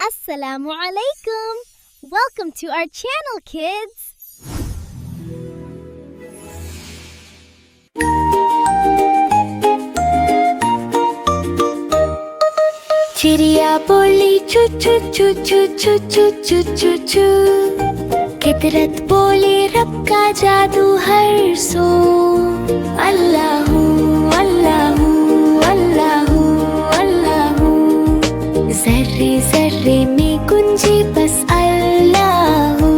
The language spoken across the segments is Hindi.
Assalamu alaikum. Welcome to our channel, kids. चिड़िया बोली चू चू चू चू चू चू चू चू चू। फितरत बोली रब का जादू हर सो। अल्लाहू अल्लाहू अल्लाहू अल्लाहू। ज़र्रे ज़र्रे में गुंजे बस अल्लाहू।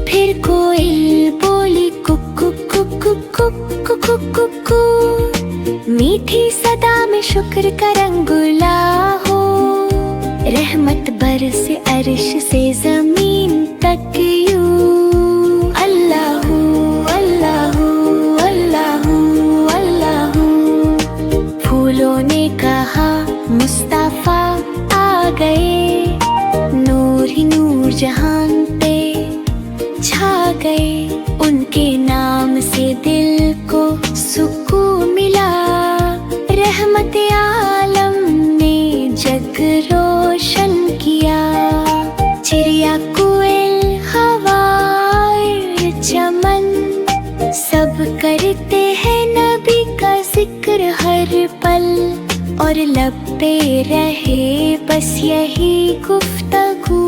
फिर कोयल बोली कुकु कुकु कुकु कुकु कुकु। मीठी सदा में शुक्र का रंगुला हो। रहमत बरसे अर्श से ज़मीन तक यूं। अल्लाहू अल्लाहू अल्लाहू अल्लाहू। फूलों ने कहा मुस्तफ़ा आ गए। नूर ही नूर जहान पे छा गए। उनके नाम से दिल को सुकून मिला। रहमत आलम ने जग रोशन किया। चिड़िया कोयल हवा चमन सब करते हैं नबी का जिक्र हर पल। और लब पे रहे बस यही गुफ्तगू।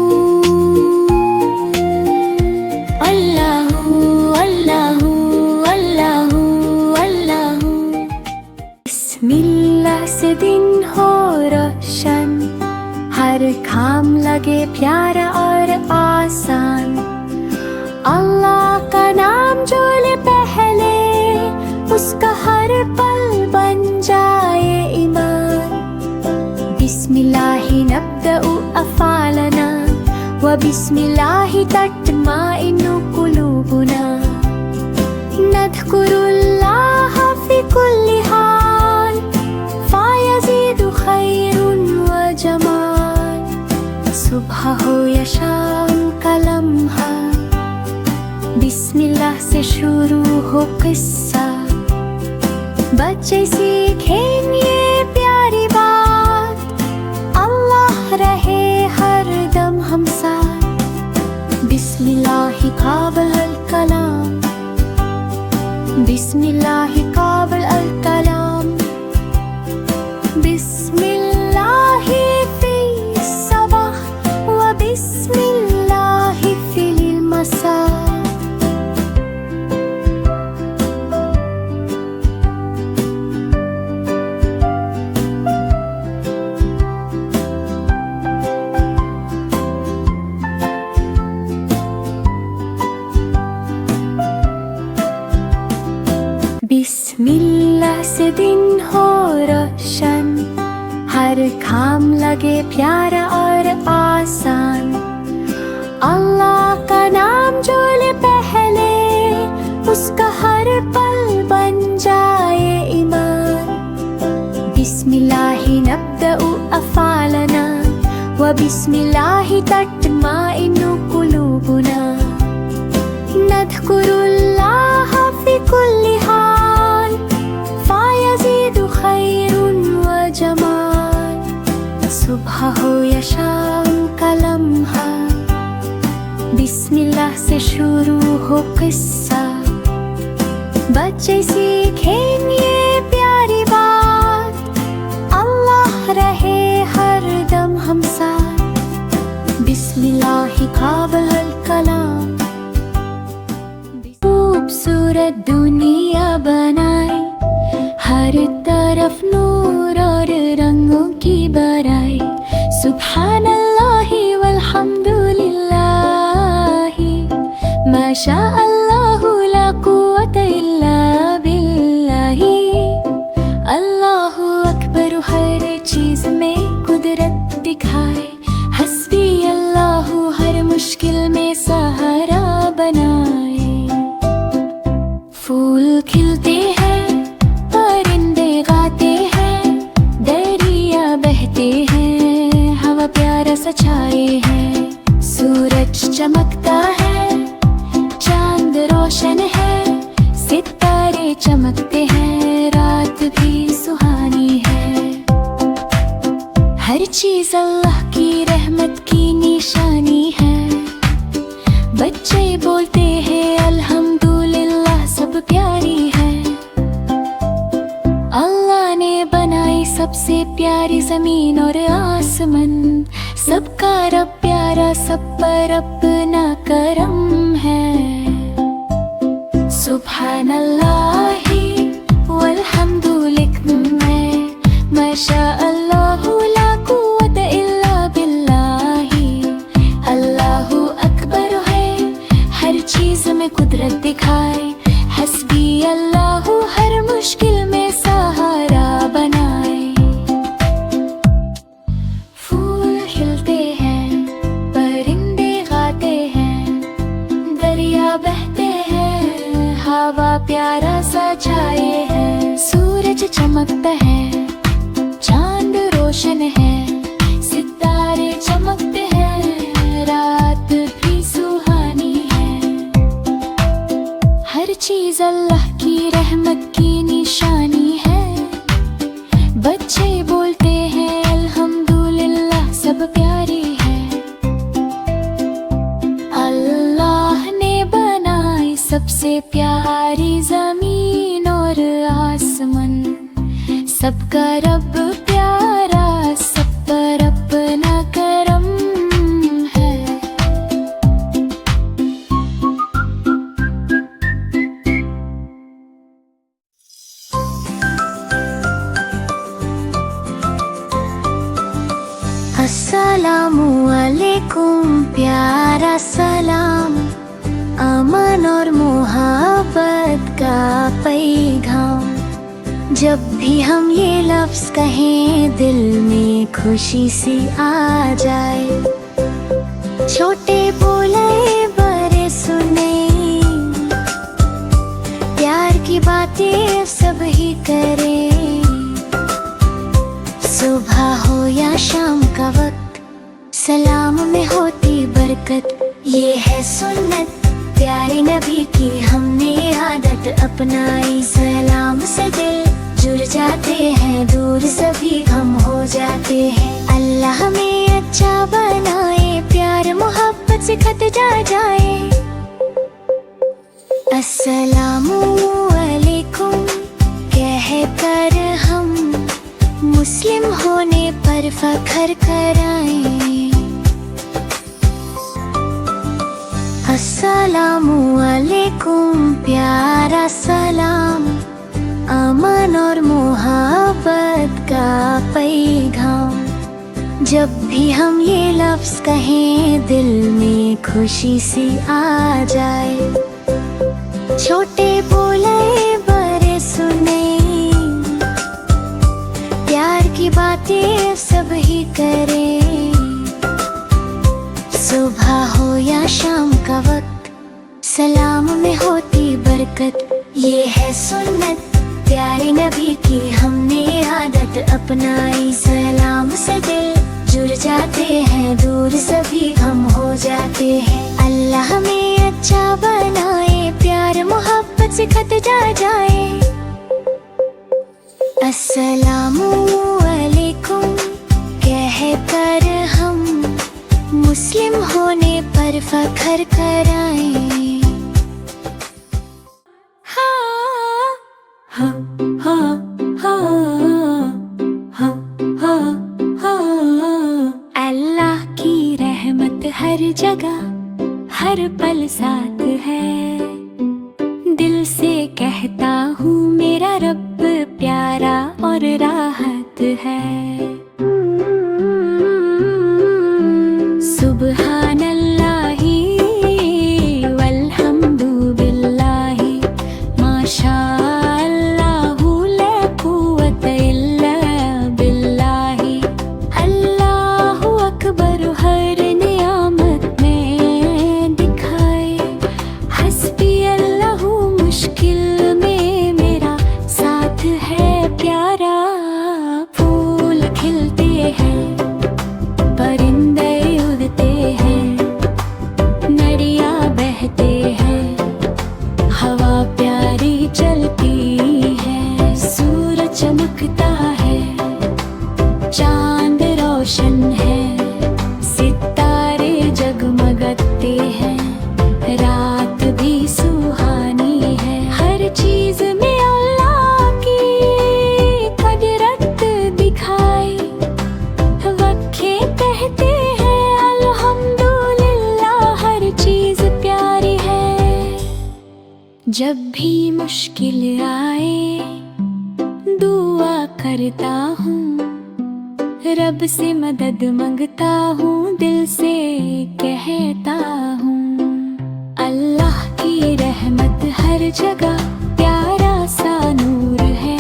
अल्लाहू अल्लाहू अल्लाहू अल्लाहू। बिस्मिल्लाह से दिन हो रोशन। हर काम लगे प्यारा और आसान। अल्लाह का नाम जो ले पहले उसका हर पल बन जाए ईमान। बिस्मिल्लाहि नब्दउ अफ़ालना व बिस्मिल्लाहि तत्माइन्नु कुलूबुना। नज़्कुरुल्लाह फ़ी कुल्ली हाल फ़यज़ीदु खैरुन व जमाल। सुबह हो या शाम का लम्हा बिस्मिल्लाह से शुरू हो किस्सा। बच्चे सीखें ये प्यारी बात। अल्लाह रहे हर दम हम साथ। बिस्मिल्लाहि क़ाबिल अल कलाम। बिस्मिल्लाहि क़ाबिल अल कलाम। बिस्मिल्लाहि फ़ी सबाह व बिस्मिल्लाहि फ़िल मसा। बिस्मिल्लाह से दिन हो रोशन। हर काम लगे प्यारा और आसान। अल्लाह का नाम जो ले पहले उसका हर पल बन जाए ईमान। बिस्मिल्लाहि नब्दउ अफ़ालना व बिस्मिल्लाहि तत्माइन्नु कुलूबुना। नज़्कुरुल्लाह फ़ी कुल्ली हाल फ़यज़ीदु खैरुन व जमाल। सुबह हो या शाम का लम्हा बिस्मिल्लाह से शुरू हो किस्सा। बच्चे सीखें ये प्यारी बात। अल्लाह रहे हर दम हम साथ। बिस्मिल्लाहि क़ाबिल अल कलाम। खूबसूरत दुनिया बनाई हर तरफ नूर और रंगों की बराई। सुब्हानल्लाहि वल्हम्दुलिल्लाहि माशा अल्लाहु ला कुव्वता इल्ला बिल्लाहि। अल्लाहु अकबर हर चीज में कुदरत दिखाए। हस्बी अल्लाहु हर मुश्किल में सहारा बनाए। फूल खिलते हैं परिंदे गाते हैं। दरिया बहते हैं हवा प्यारा सा छाए है। सूरज चमकता है चांद रोशन है। सितारे चमकते हैं रात भी सुहानी चीज अल्लाह की रहमत की निशानी है। बच्चे बोलते हैं अल्हम्दुलिल्लाह, सब प्यारी है। अल्लाह ने बनाई सबसे प्यारी जमीन और आसमान, सबका रब प्यारा, सब पर अपना करम है। सुभान अल्लाह वल्हम्दुलिल्लाह, माशा अल्लाह ला कुव्वत इल्ला बिल्लाही। अल्लाहु अकबर है, हर चीज में कुदरत दिखाए। हस्बी अल्लाहु, हर मुश्किल में सहारा बनाए। फूल खिलते हैं, परिंदे गाते हैं, दरिया बहते हैं, हवा प्यारा सा छाए है। सूरज चमकता है, चांद रोशन है, सितारे चमकते हैं, रात भी सुहानी है। हर चीज अल्लाह की रहमत की निशानी है। बच्चे बोलते हैं अल्हम्दुलिल्लाह, सब प्यारी है। अल्लाह ने बनाई सबसे प्यारी जमीन और आसमान, सबका रब प्यारा, सब पर अपना करम है। अस्सलामु अलैकुम, प्यारा सलाम, अमन और मोहब्बत का पैगाम। जब भी हम ये लफ्ज कहें, दिल में खुशी सी आ जाए। छोटे बोले बड़े सुने, प्यार की बातें सब ही करें। सुबह हो या शाम का वक्त, सलाम में होती बरकत। ये है सुन्नत प्यारे नबी की, हमने आदत अपनाई। सलाम से दिल जुड़ जाते हैं, दूर सभी हम हो जाते हैं। अल्लाह हमें अच्छा बनाए, प्यार मोहब्बत से खत जा जाए। अस्सलामु अलैकुम कह कर हम मुस्लिम होने पर फख्र कराएं। अस्सलामु अलैकुम, प्यारा सलाम, अमन और मोहब्बत का पैगाम। जब भी हम ये लफ्ज कहें, दिल में खुशी सी आ जाए। छोटे बोले बड़े सुने, प्यार की बातें सब ही करें। सुबह हो या शाम का वक्त, सलाम में होती बरकत। ये है सुन्नत प्यारे नबी की, हमने आदत अपनाई। सलाम से दिल जुड़ जाते हैं, दूर सभी हम हो जाते हैं। अल्लाह हमें अच्छा बनाए, प्यार मोहब्बत से खत जा जाए। अस्सलामु अलैकुम कह कर हम मुस्लिम होने पर फख्र कराएं। अल्लाह की रहमत हर जगह हर पल साथ है। दिल से कहता हूँ मेरा रब प्यारा और राहत है। सुभान अल्लाही वल्हम्दु बिल्लाही, माशा अल्लाहु ला कुव्वत इल्ला बिल्लाही। अल्लाहु अकबर हर नियामत में दिखाए। हस्बी अल्लाहु, मुश्किल में मेरा साथ है प्यारा। फूल जब भी मुश्किल आए दुआ करता हूँ, रब से मदद मांगता हूँ, दिल से कहता हूँ। अल्लाह की रहमत हर जगह प्यारा सा नूर है,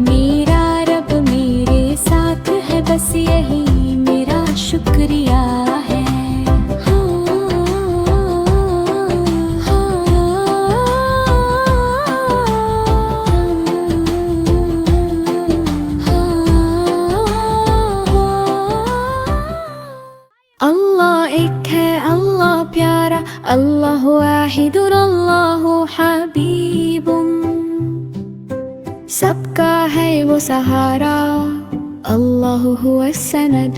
मेरा रब मेरे साथ है, बस यही मेरा शुक्रिया है। अल्लाह एक है, अल्लाह प्यारा, अल्लाह वाहिदुन, अल्लाह हबीबुन, सबका है वो सहारा, अल्लाह हुवा सनद।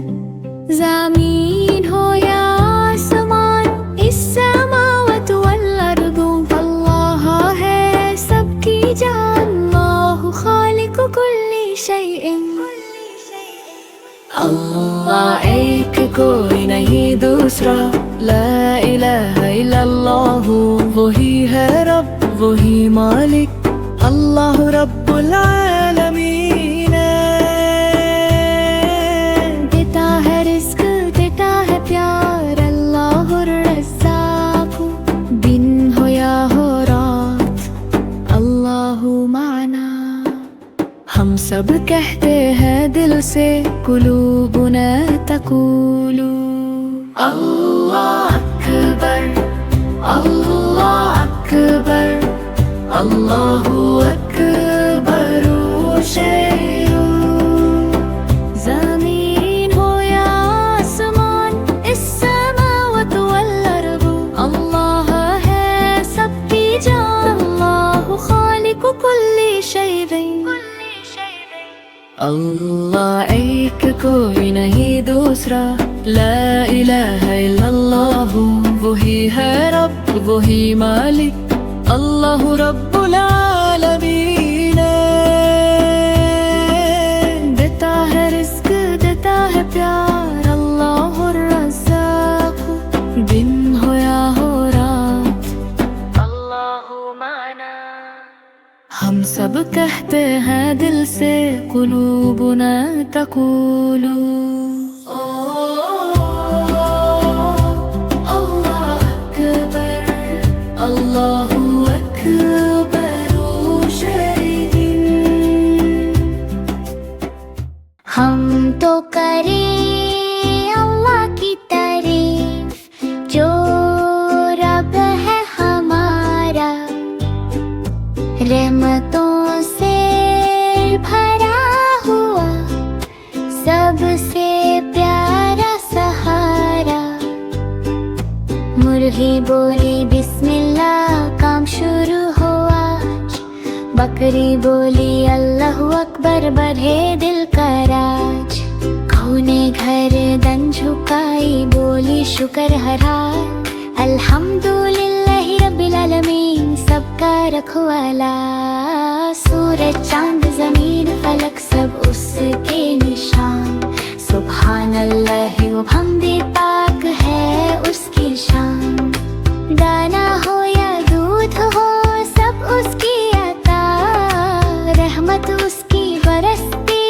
ज़मीन हो या आसमान, इस समावत वल अर्दु, अल्लाह है सबकी जान, अल्लाह खालिकु कुल्ली शैइन। अल्लाह एक कोई नहीं दूसरा, ला इलाहा इल्लल्लाह, वही है रब वही मालिक, अल्लाह रब्बुल आलमीन। देता है रिस्क देता है प्यार, अल्लाह रज़्ज़ाक़, दिन हो या हो रात, अल्लाह माना। हम सब कहते हैं दिल से, कुलूबुना तक़ूलु अल्लाह अकबर, अल्लाह अकबर, अल्लाहु अकबर शैअ। ज़मीन हो या आसमान, इस समावत वल अर्दु, अल्लाह है सबकी जान, अल्लाहु खालिकु कुल्ली शैइन। अल्लाह एक कोई नहीं दूसरा, ला इलाहा इल्लल्लाह, वही है रब वही मालिक, अल्लाह रब्बुल आलमीन। देता है रिस्क देता है प्यार, अल्लाह रज़्ज़ाक़, दिन हो या हो रात, अल्लाह माना। हम सब कहते हैं दिल से, कुलूबुना तक़ूलु अल्लाह अकबर, अल्लाहु अकबर शैइन। हम तो करें अल्लाह की तारीफ, जो रब है हमारा, रहमतों से भरा हुआ, सबसे प्यारा सहारा। मुर्गी बोली बिस्मिल्लाह, काम शुरू हुआ, बकरी बोली अल्लाहु अकबर, बढ़े दिल का राज। गऊ ने गर्दन झुकाई, बोली शुक्र हरा, अल्हम्दुलिल्लाहि रब्बिल आलमीन, सबका रखवाला। सूरज चांद जमीन फलक सब उसके निशान, सुभान अल्लाह व हमदे पाक है उसकी शान। दाना हो या दूध हो सब उसकी अता, रहमत उसकी बरसती,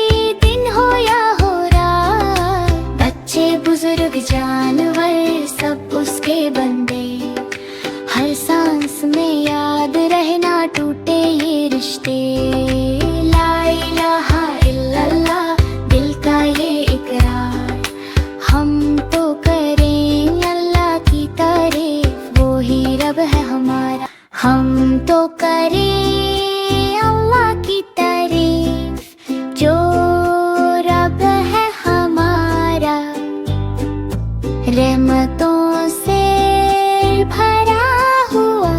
दिन हो या हो रात। बच्चे बुजुर्ग जानवर सब उसके बंदे, हर सांस में याद रहना टूटे ये रिश्ते। ला इलाहा इल्लल्लाह, दिल का ये इकरार, हम तो करें अल्लाह की तारीफ, वो ही रब है हमारा। हम तो करें अल्लाह की तारीफ, जो रब है हमारा, रहमतों से भरा हुआ,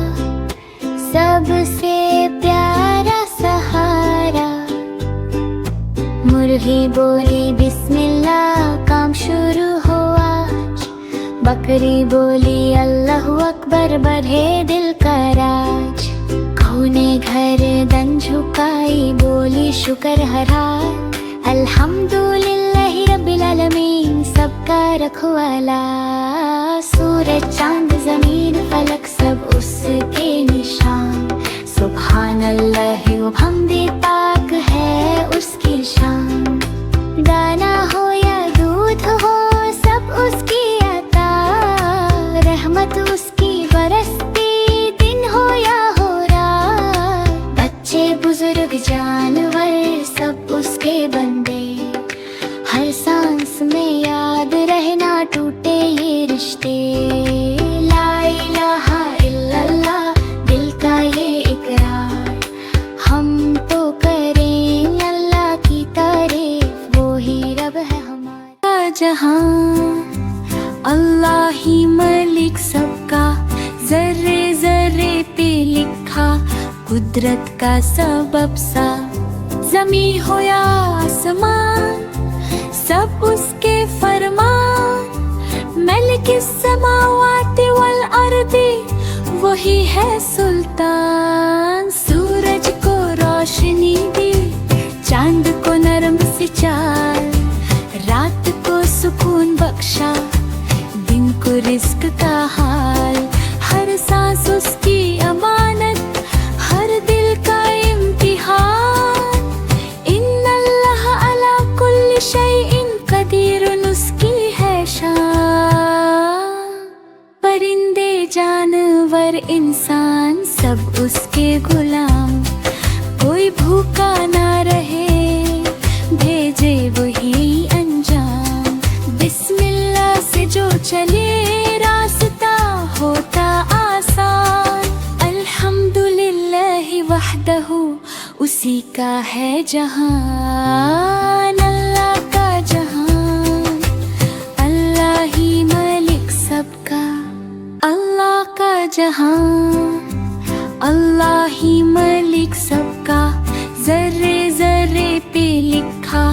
सबसे प्यारा सहारा। मुर्गी बोली बिस्मिल्लाह, काम शुरू हुआ, बकरी बोली अल्लाहु अकबर, बढ़े दिल का राज। गऊ ने गर्दन झुकाई, बोली शुक्र हरा, अल्हम्दुलिल्लाहि रब्बिल आलमीन, सबका रखवाला। सूरज चांद जमीन फलक सब उसके निशान। सुभान अल्लाह व हमदे पाक है उसकी शान। दाना हो या दूध हो सब उसकी अता, रहमत उसकी बरसती दिन हो या हो रात। बच्चे बुजुर्ग जानवर सब उसके बंदे, हर सांस में याद रहना टूटे ये रिश्ते। ला इलाहा इल्लल्लाह दिल का ये इकरार, हम तो करें अल्लाह की तारीफ, वो ही रब है हमारा जहां। अल्लाह ही मलिक सबका, जर्रे जर्रे पे लिखा कुदरत का सबब सा। जमी हो या आसमान सब उसके फरमान। मलिक समावाति वल अर्दी वही है सुल्तान। सूरज को रोशनी दी, चांद को नरम सी चाल, रात को सुकून बख्शा, दिन को रिस्क का हाल। हर सांस उसकी अमानत, हर दिल का इम्तिहान। इन्नल्लाह अला कुल्ली शैइन कदीरुन उसकी है शान। परिंदे जानवर इंसान सब उसके गुलाम, कोई भूखा ना रहे भेजे वही अंजाम। बिस्मिल्लाह से जो चले रास्ता होता आसान। अल्हम्दुलिल्लाह वहदहू उसी का है जहान। अल्लाह का जहान, अल्लाह ही मलिक सबका। अल्लाह का जहान, अल्लाह ही मलिक सबका। जर्रे जर्रे पे लिखा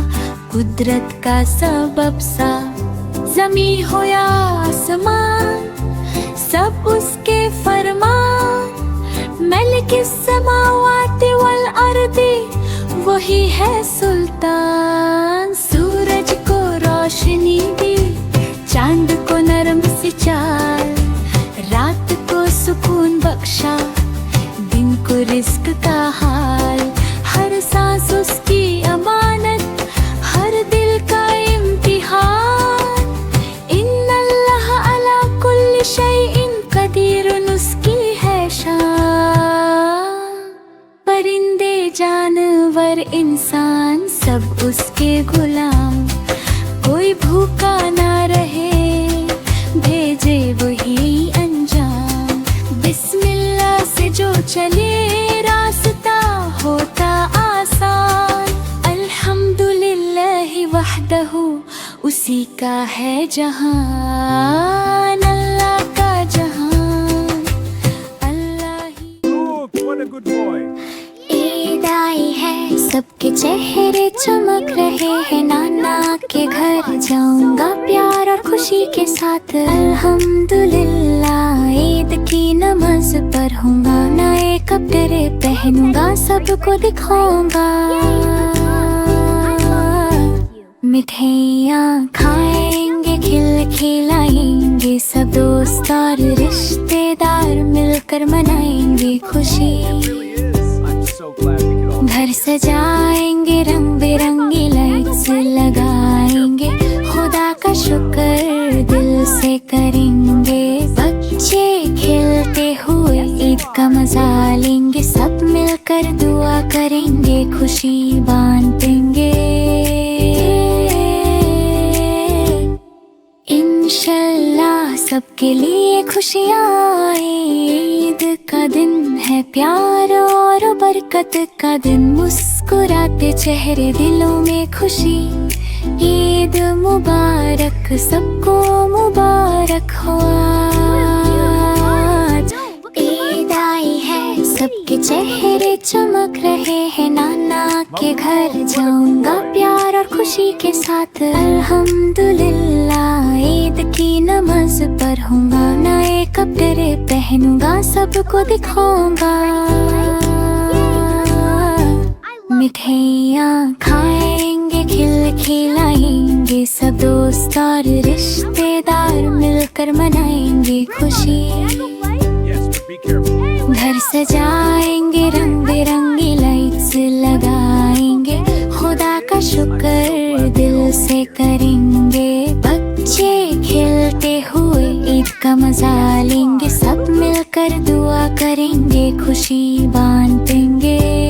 कुदरत का सबब सा। जमी हो या आसमान सब उसके फरमान। मलिक समावाति वल अर्दी वही है सुल्तान। सूरज को रोशनी दी, चांद को नरम सी चाल, रात को सुकून बख्शा, दिन को रिस्क का हाल। हर सांस उसकी अमानत, हर दिल का इम्तिहान। इन्नल्लाह अला कुल्ली शैइन कदीरुन उसकी है शान। परिंदे जानवर इंसान सब उसके गुलाम, कोई भूखा ना रहे भेजे वही अंजाम। बिस्मिल्लाह से जो चले रास्ता होता आसान। अल्हम्दुलिल्लाह वहदहू उसी का है जहान। अल्लाह का जहान, अल्लाह ही। What a good boy. Eid आई है सबके चेहरे चमक रहे हैं। नाना के घर जाऊंगा प्यार और खुशी के साथ। अल्हम्दुलिल्लाह ईद की नमाज पढ़ूंगा, नए कपड़े पहनूंगा, सबको दिखाऊंगा। मिठाइयाँ खाएंगे, खिलाएंगे, सब दोस्त और रिश्तेदार मिलकर मनाएंगे खुशी। घर सजाएंगे, रंग बिरंगी लाइट्स लगाएंगे, खुदा का शुक्र दिल से करेंगे। बच्चे खेलते हुए ईद का मजा लेंगे, सब मिलकर दुआ करेंगे, खुशी बांटेंगे। इंशाल्लाह सबके लिए खुशियाँ आए। ईद का दिन है प्यार और बरकत का दिन, मुस्कुराते चेहरे दिलों में खुशी। ईद मुबारक सबको मुबारक हो आज। ईद आई है सबके चेहरे चमक रहे हैं। नाना के घर जाऊंगा प्यार और खुशी के साथ। अल्हम्दुलिल्लाह ईद की नमाज पढ़ूंगा, नए कपड़े पहनूंगा, सबको दिखाऊंगा। मिठाइयाँ खाएंगे, खिलाएंगे, सब दोस्त और रिश्तेदार मिलकर मनाएंगे खुशी। Yes, but be careful. घर सजाएंगे, रंग बिरंगी लाइट्स लगाएंगे, खुदा का शुक्र दिल से करेंगे। बच्चे खेलते हुए ईद का मजा लेंगे, सब मिलकर दुआ करेंगे, खुशी बांटेंगे।